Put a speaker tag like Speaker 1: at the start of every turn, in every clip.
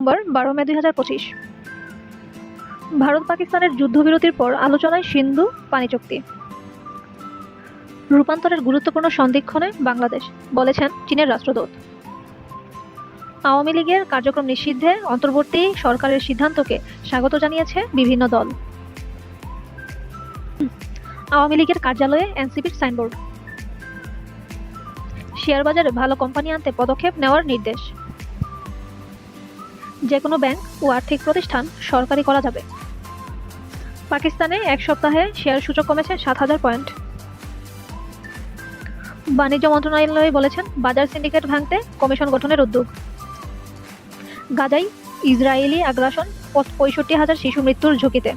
Speaker 1: সোমবার 12 মে 2025। ভারত পাকিস্তানের যুদ্ধবিরতির পর আলোচনায় সিন্ধু পানি চুক্তি। রূপান্তরের গুরুত্বপূর্ণ সন্ধিক্ষণে বাংলাদেশ, বলেছেন চীনের রাষ্ট্রদূত। আওয়ামী লীগের কার্যক্রম নিষিদ্ধে অন্তর্বর্তী সরকারের সিদ্ধান্তকে স্বাগত জানিয়েছে বিভিন্ন দল। আওয়ামী লীগের কার্যালয়ে এনসিপির সাইনবোর্ড। শেয়ারবাজারে ভালো কোম্পানি আনতে পদক্ষেপ নেওয়ার নির্দেশ। যেকোনো ব্যাংক ও আর্থিক প্রতিষ্ঠান সরকারি করা যাবে। পাকিস্তানে এক সপ্তাহে শেয়ার সূচক কমেছে 7,000 পয়েন্ট। বাণিজ্য মন্ত্রণালয় বলেছেন বাজার সিন্ডিকেট ভাঙতে কমিশন গঠনের উদ্যোগ। গাজায় ইসরায়েলি আগ্রাসন, 65,000 শিশু মৃত্যুর ঝুঁকিতে।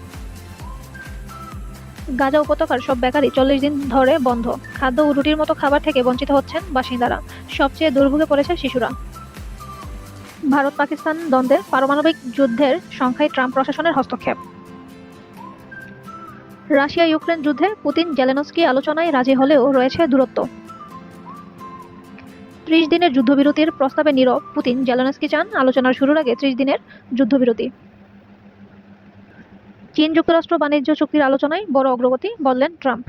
Speaker 1: গাজা উপত্যকার সব বেকারি 40 দিন ধরে বন্ধ। খাদ্য ও রুটির মতো খাবার থেকে বঞ্চিত হচ্ছেন বাসিন্দারা। সবচেয়ে দুর্ভোগে পড়েছে শিশুরা। ভারত পাকিস্তান দ্বন্দ্বে পারমাণবিক যুদ্ধের সংখ্যায় ট্রাম্প প্রশাসনের হস্তক্ষেপ। রাশিয়া ইউক্রেন যুদ্ধে পুতিন জেলেনস্কি আলোচনায় রাজি হলেও রয়েছে দূরত্ব। 30 দিনের যুদ্ধবিরতির প্রস্তাবে নীরব পুতিন, জেলেনস্কি চান আলোচনার শুরুর আগে 30 দিনের যুদ্ধবিরতি। চীন যুক্তরাষ্ট্র বাণিজ্য চুক্তির আলোচনায় বড় অগ্রগতি, বললেন ট্রাম্প।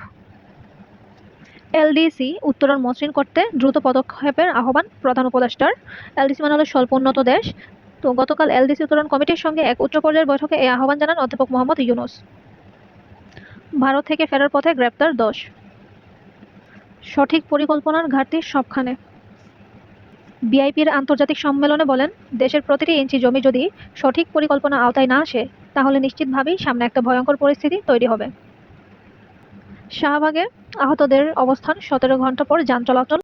Speaker 1: এলডিসি উত্তরণ মসৃণ করতে দ্রুত পদক্ষেপের আহ্বান প্রধান উপদেষ্টার। এলডিসি মানে হলো স্বল্প উন্নত দেশ। তো গতকাল এলডিসি উত্তরণ কমিটির সঙ্গে এক উচ্চ পর্যায়ের বৈঠকে এই আহ্বান জানান অধ্যাপক মোহাম্মদ ইউনূস। ভারত থেকে ফেরার পথে গ্রেপ্তার 10। সঠিক পরিকল্পনার ঘাটতি সবখানে। বিআইপির আন্তর্জাতিক সম্মেলনে বলেন, দেশের প্রতিটি ইঞ্চি জমি যদি সঠিক পরিকল্পনা আওতায় না আসে, তাহলে নিশ্চিতভাবেই সামনে একটা ভয়ঙ্কর পরিস্থিতি তৈরি হবে। শাহবাগে আহতদের অবস্থান, 17 ঘণ্টা পর যান চলাচল